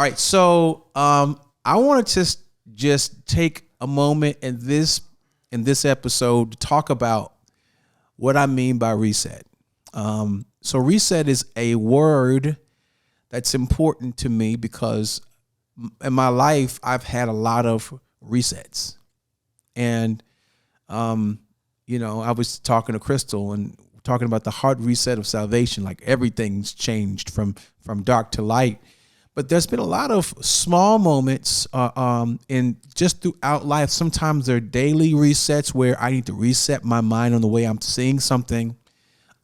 All right. So I want to just take a moment in this episode to talk about what I mean by reset. So reset is a word that's important to me because in my life I've had a lot of resets, and I was talking to Crystal and talking about the hard reset of salvation. Like everything's changed from dark to light. But there's been a lot of small moments in just throughout life. Sometimes they're daily resets where I need to reset my mind on the way I'm seeing something.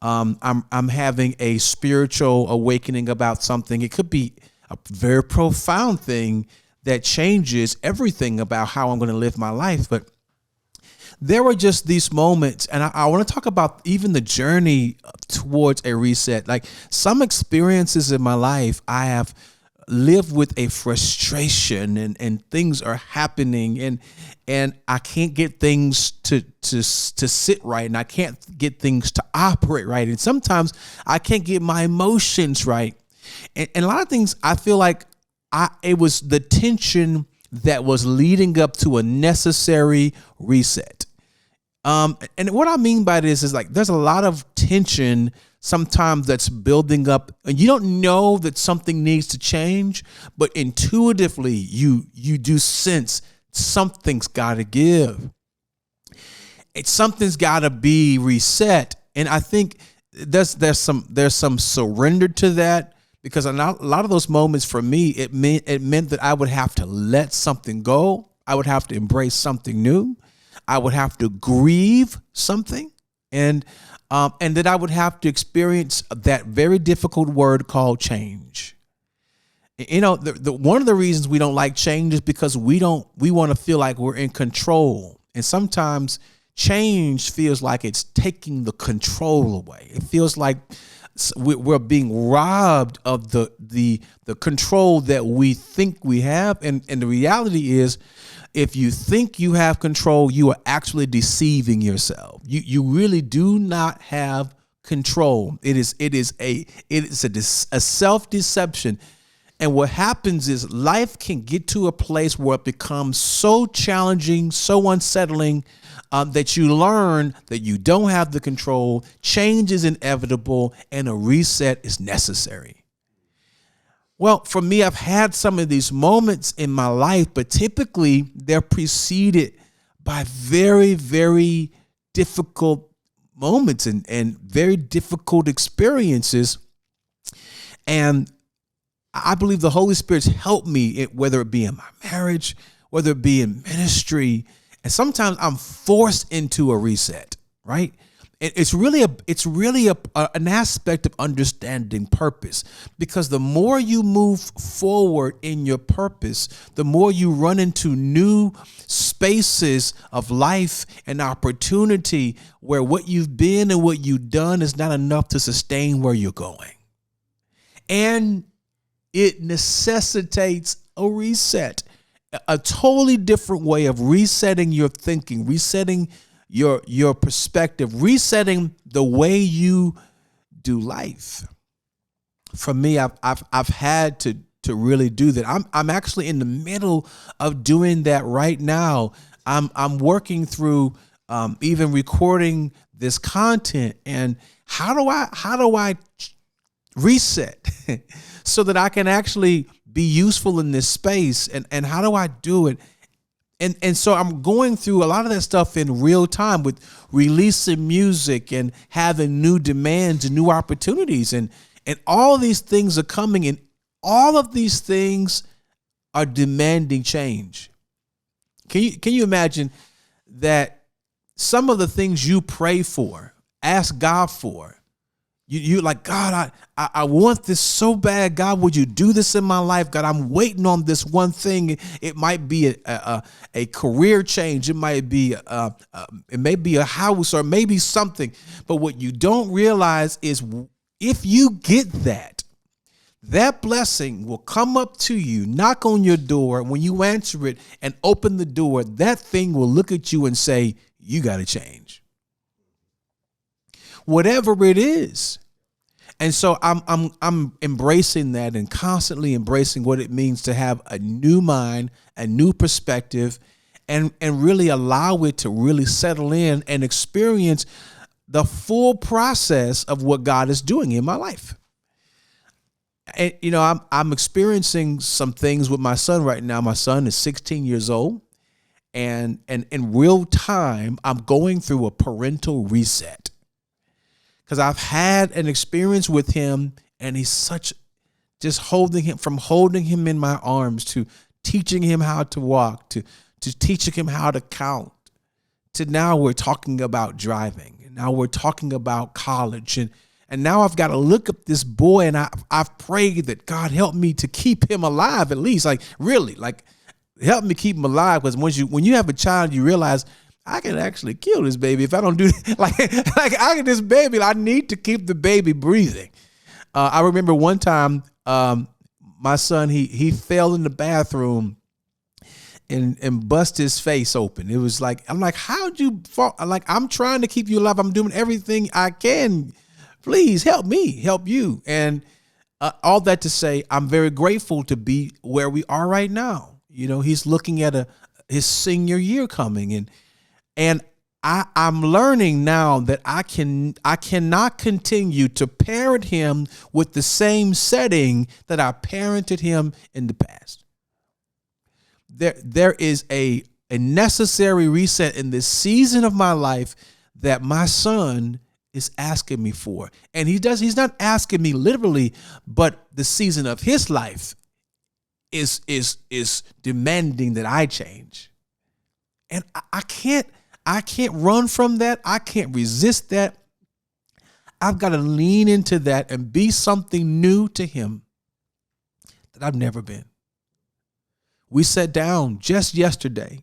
I'm having a spiritual awakening about something. It could be a very profound thing that changes everything about how I'm going to live my life. But there were just these moments, and I want to talk about even the journey towards a reset. Like some experiences in my life, I have lived with a frustration and things are happening and I can't get things to sit right, and I can't get things to operate right. And sometimes I can't get my emotions right. And a lot of things I feel like it was the tension that was leading up to a necessary reset. And what I mean by this is like there's a lot of tension sometimes that's building up, and you don't know that something needs to change, but intuitively you do sense something's got to give. Something's got to be reset, and I think there's some surrender to that, because a lot of those moments for me it meant that I would have to let something go. I would have to embrace something new. I would have to grieve something, and that I would have to experience that very difficult word called change. The one of the reasons we don't like change is because we want to feel like we're in control, and sometimes change feels like it's taking the control away. It feels like we're being robbed of the control that we think we have, and the reality is, if you think you have control, you are actually deceiving yourself. You really do not have control. It is a self-deception. And what happens is life can get to a place where it becomes so challenging, so unsettling, that you learn that you don't have the control. Change is inevitable, and a reset is necessary. Well, for me, I've had some of these moments in my life, but typically they're preceded by very, very difficult moments and very difficult experiences. And I believe the Holy Spirit's helped me, whether it be in my marriage, whether it be in ministry. And sometimes I'm forced into a reset, right? It's really an aspect of understanding purpose, because the more you move forward in your purpose, the more you run into new spaces of life and opportunity where what you've been and what you've done is not enough to sustain where you're going. And it necessitates a reset, a totally different way of resetting your thinking, resetting your perspective, resetting the way you do life. For me, I've had to really do that. I'm actually in the middle of doing that right now. I'm working through even recording this content, and how do I reset so that I can actually be useful in this space, and how do I do it? And so I'm going through a lot of that stuff in real time with releasing music and having new demands and new opportunities. And all of these things are coming, and all of these things are demanding change. Can you imagine that some of the things you pray for, ask God for, you're like, God, I want this so bad. God, would you do this in my life? God, I'm waiting on this one thing. It might be a career change. It might be it may be a house, or maybe something. But what you don't realize is if you get that blessing will come up to you, knock on your door. When you answer it and open the door, that thing will look at you and say, you got to change. Whatever it is. And so I'm embracing that and constantly embracing what it means to have a new mind, a new perspective, and really allow it to really settle in and experience the full process of what God is doing in my life. And I'm experiencing some things with my son right now. My son is 16 years old, and in real time, I'm going through a parental reset. Because I've had an experience with him, and he's just holding him in my arms, to teaching him how to walk, to teaching him how to count, to now we're talking about driving, and now we're talking about college, and now I've got to look at this boy, and I've prayed that God help me to keep him alive, at least, help me keep him alive, because when you have a child, you realize, I can actually kill this baby if I don't do this baby. I need to keep the baby breathing. I remember one time, my son, he fell in the bathroom and bust his face open. It was like, I'm like, how'd you fall? I'm trying to keep you alive. I'm doing everything I can. Please help me, help you. And all that to say, I'm very grateful to be where we are right now. He's looking at his senior year coming, and I'm learning now that I cannot continue to parent him with the same setting that I parented him in the past. There is a necessary reset in this season of my life that my son is asking me for. And he's not asking me literally, but the season of his life is demanding that I change. And I can't run from that. I can't resist that. I've got to lean into that and be something new to him that I've never been. We sat down just yesterday,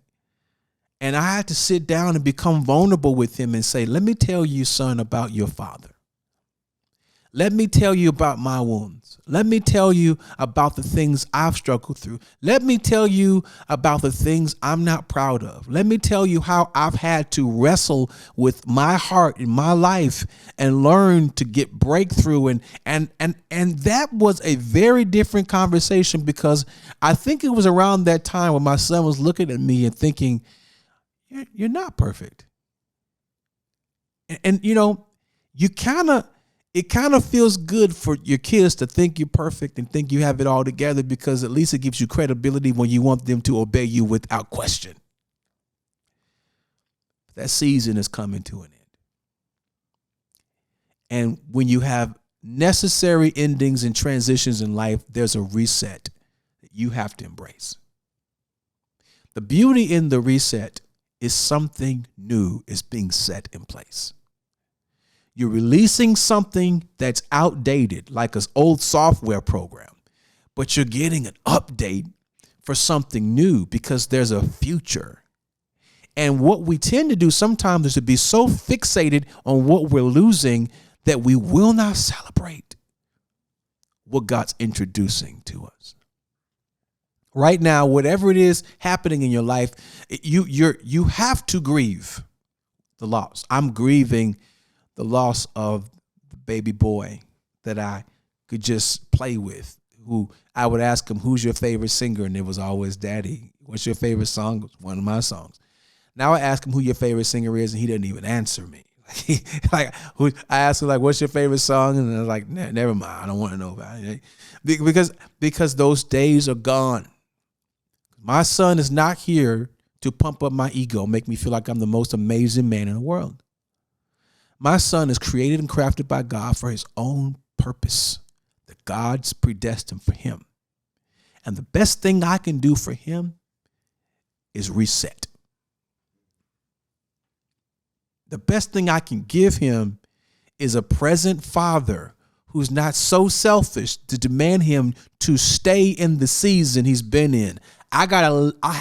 and I had to sit down and become vulnerable with him and say, let me tell you, son, about your father. Let me tell you about my wounds. Let me tell you about the things I've struggled through. Let me tell you about the things I'm not proud of. Let me tell you how I've had to wrestle with my heart in my life and learn to get breakthrough. And that was a very different conversation, because I think it was around that time when my son was looking at me and thinking, you're not perfect. And it kind of feels good for your kids to think you're perfect and think you have it all together, because at least it gives you credibility when you want them to obey you without question. That season is coming to an end. And when you have necessary endings and transitions in life, there's a reset that you have to embrace. The beauty in the reset is something new is being set in place. You're releasing something that's outdated, like an old software program, but you're getting an update for something new, because there's a future. And what we tend to do sometimes is to be so fixated on what we're losing that we will not celebrate what God's introducing to us. Right now, whatever it is happening in your life, you have to grieve the loss. I'm grieving the loss of the baby boy that I could just play with, who I would ask him, who's your favorite singer? And it was always Daddy. What's your favorite song? It was one of my songs. Now I ask him who your favorite singer is, and he doesn't even answer me. I asked him, what's your favorite song? And I was like, never mind. I don't want to know about it. Because those days are gone. My son is not here to pump up my ego, make me feel like I'm the most amazing man in the world. My son is created and crafted by God for his own purpose that God's predestined for him. And the best thing I can do for him is reset. The best thing I can give him is a present father who's not so selfish to demand him to stay in the season he's been in. I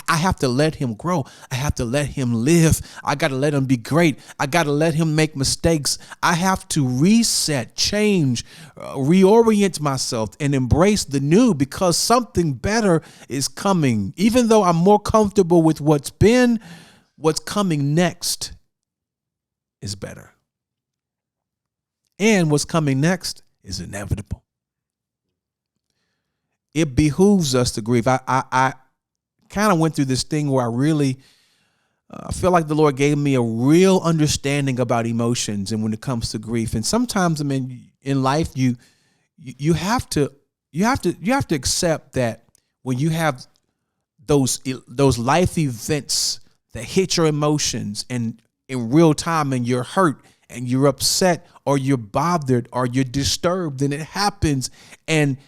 have to let him grow. I have to let him live. I got to let him be great. I got to let him make mistakes. I have to reset, change, reorient myself and embrace the new, because something better is coming. Even though I'm more comfortable with what's been, what's coming next is better. And what's coming next is inevitable. It behooves us to grieve. I kind of went through this thing where I really feel like the Lord gave me a real understanding about emotions and when it comes to grief. And sometimes, I mean, in life, you have to accept that when you have those life events that hit your emotions and in real time, and you're hurt and you're upset or you're bothered or you're disturbed, and it happens, and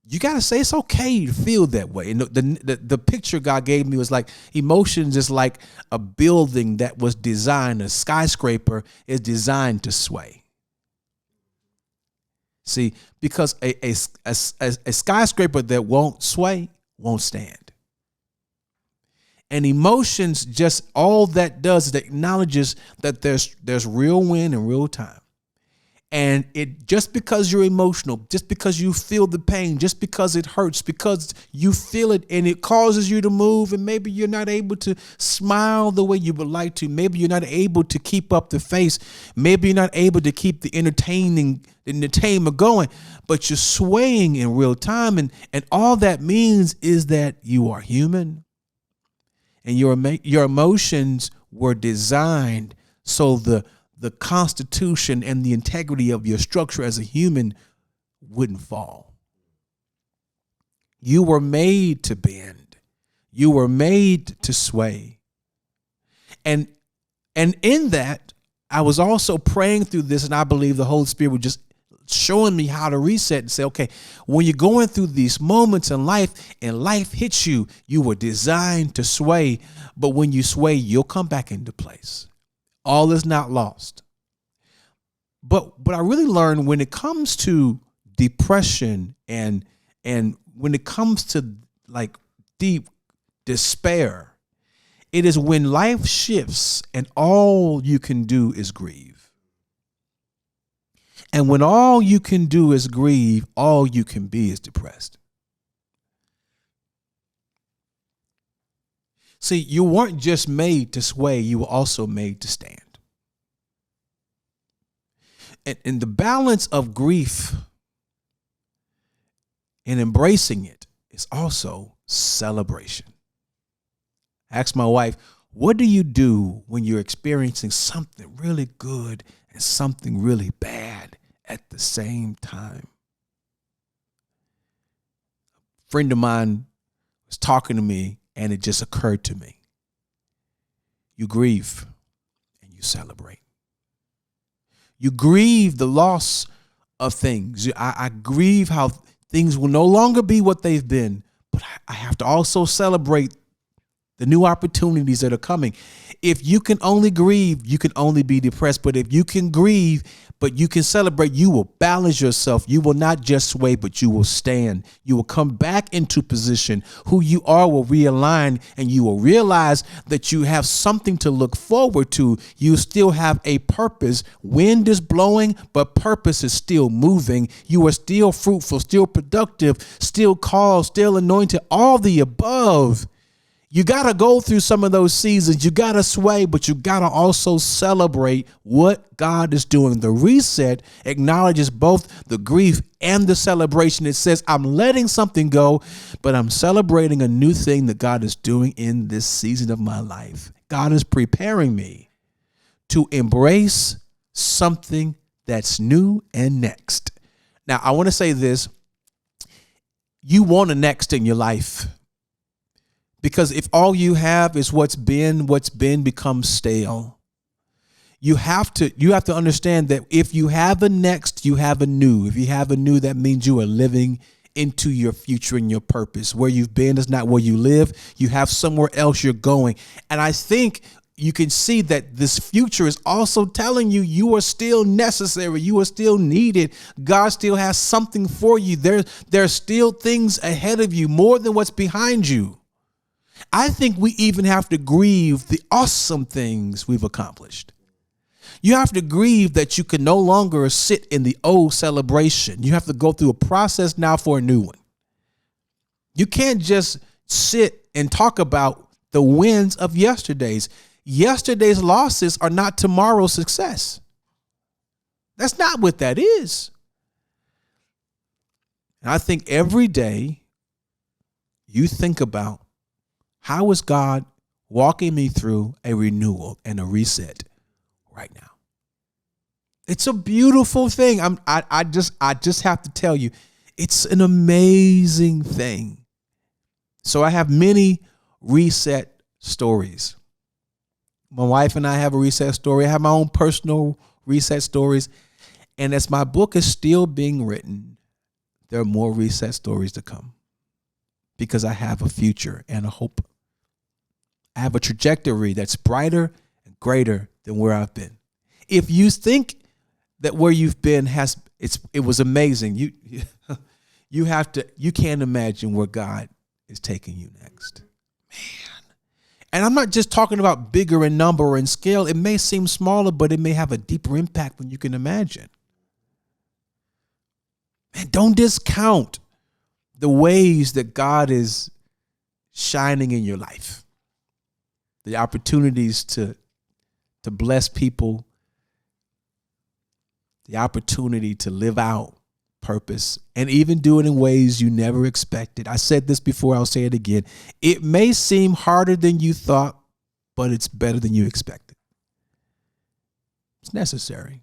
you got to say it's okay to feel that way. And the picture God gave me was like emotions is like a building that was designed, a skyscraper is designed to sway. See, because a skyscraper that won't sway won't stand. And emotions, just all that does is it acknowledges that there's real wind and real time. And it just because you're emotional, just because you feel the pain, just because it hurts, because you feel it and it causes you to move, and maybe you're not able to smile the way you would like to. Maybe you're not able to keep up the face. Maybe you're not able to keep the entertainment going, but you're swaying in real time. And all that means is that you are human, and your emotions were designed so the constitution and the integrity of your structure as a human wouldn't fall. You were made to bend. You were made to sway. And in that, I was also praying through this, and I believe the Holy Spirit was just showing me how to reset and say, okay, when you're going through these moments in life and life hits you, you were designed to sway. But when you sway, you'll come back into place. All is not lost. But I really learned when it comes to depression and when it comes to like deep despair, it is when life shifts and all you can do is grieve. And when all you can do is grieve, all you can be is depressed. See, you weren't just made to sway, you were also made to stand. And the balance of grief and embracing it is also celebration. I asked my wife, what do you do when you're experiencing something really good and something really bad at the same time? A friend of mine was talking to me, and it just occurred to me. You grieve and you celebrate. You grieve the loss of things. I grieve how things will no longer be what they've been, but I have to also celebrate the new opportunities that are coming. If you can only grieve, you can only be depressed. But if you can grieve, but you can celebrate, you will balance yourself. You will not just sway, but you will stand. You will come back into position. Who you are will realign, and you will realize that you have something to look forward to. You still have a purpose. Wind is blowing, but purpose is still moving. You are still fruitful, still productive, still called, still anointed, all the above. You got to go through some of those seasons. You got to sway, but you got to also celebrate what God is doing. The reset acknowledges both the grief and the celebration. It says, I'm letting something go, but I'm celebrating a new thing that God is doing in this season of my life. God is preparing me to embrace something that's new and next. Now, I want to say this. You want a next in your life. Because if all you have is what's been becomes stale. You have to understand that if you have a next, you have a new. If you have a new, that means you are living into your future and your purpose. Where you've been is not where you live. You have somewhere else you're going. And I think you can see that this future is also telling you you are still necessary. You are still needed. God still has something for you. There's still things ahead of you, more than what's behind you. I think we even have to grieve the awesome things we've accomplished. You have to grieve that you can no longer sit in the old celebration. You have to go through a process now for a new one. You can't just sit and talk about the wins of yesterday's. Yesterday's losses are not tomorrow's success. That's not what that is. And I think every day you think about, how is God walking me through a renewal and a reset right now? It's a beautiful thing. I just have to tell you, it's an amazing thing. So I have many reset stories. My wife and I have a reset story. I have my own personal reset stories. And as my book is still being written, there are more reset stories to come, because I have a future and a hope. I have a trajectory that's brighter and greater than where I've been. If you think that where you've been it was amazing, you can't imagine where God is taking you next. Man. And I'm not just talking about bigger in number or in scale. It may seem smaller, but it may have a deeper impact than you can imagine. Man, don't discount the ways that God is shining in your life. The opportunities to bless people, the opportunity to live out purpose, and even do it in ways you never expected. I said this before, I'll say it again. It may seem harder than you thought, but it's better than you expected. It's necessary.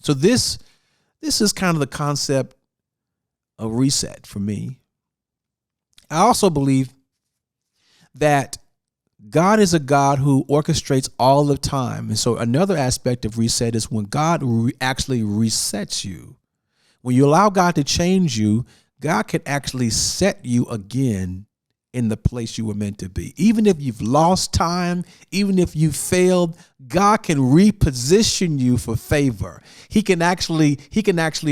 So this is kind of the concept of reset for me. I also believe that God is a God who orchestrates all the time. And so another aspect of reset is when God actually resets you. When you allow God to change you, God can actually set you again in the place you were meant to be. Even if you've lost time, even if you failed, God can reposition you for favor. He can actually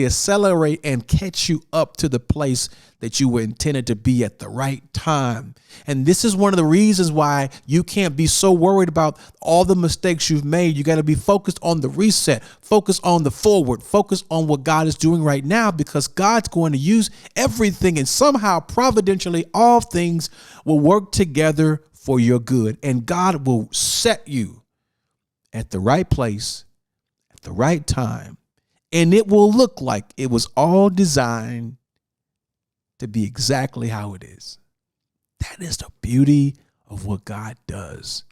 accelerate and catch you up to the place that you were intended to be at the right time. And this is one of the reasons why you can't be so worried about all the mistakes you've made. You got to be focused on the reset, focus on the forward, focus on what God is doing right now, because God's going to use everything, and somehow providentially all things will work together for your good. And God will set you at the right place at the right time. And it will look like it was all designed to be exactly how it is. That is the beauty of what God does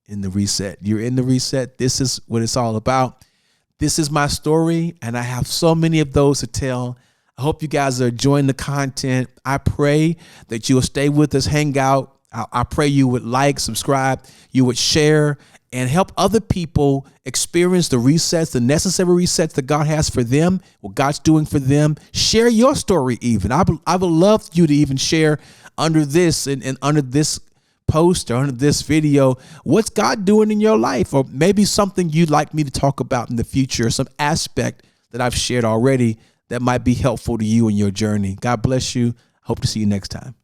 in the reset. You're in the reset. This is what it's all about. This is my story, and I have so many of those to tell. I hope you guys are enjoying the content. I pray that you will stay with us, hang out. I pray you would like, subscribe, you would share, and help other people experience the resets, the necessary resets that God has for them, what God's doing for them. Share your story even. I would love you to even share under this and under this post or under this video, what's God doing in your life, or maybe something you'd like me to talk about in the future, some aspect that I've shared already that might be helpful to you in your journey. God bless you. Hope to see you next time.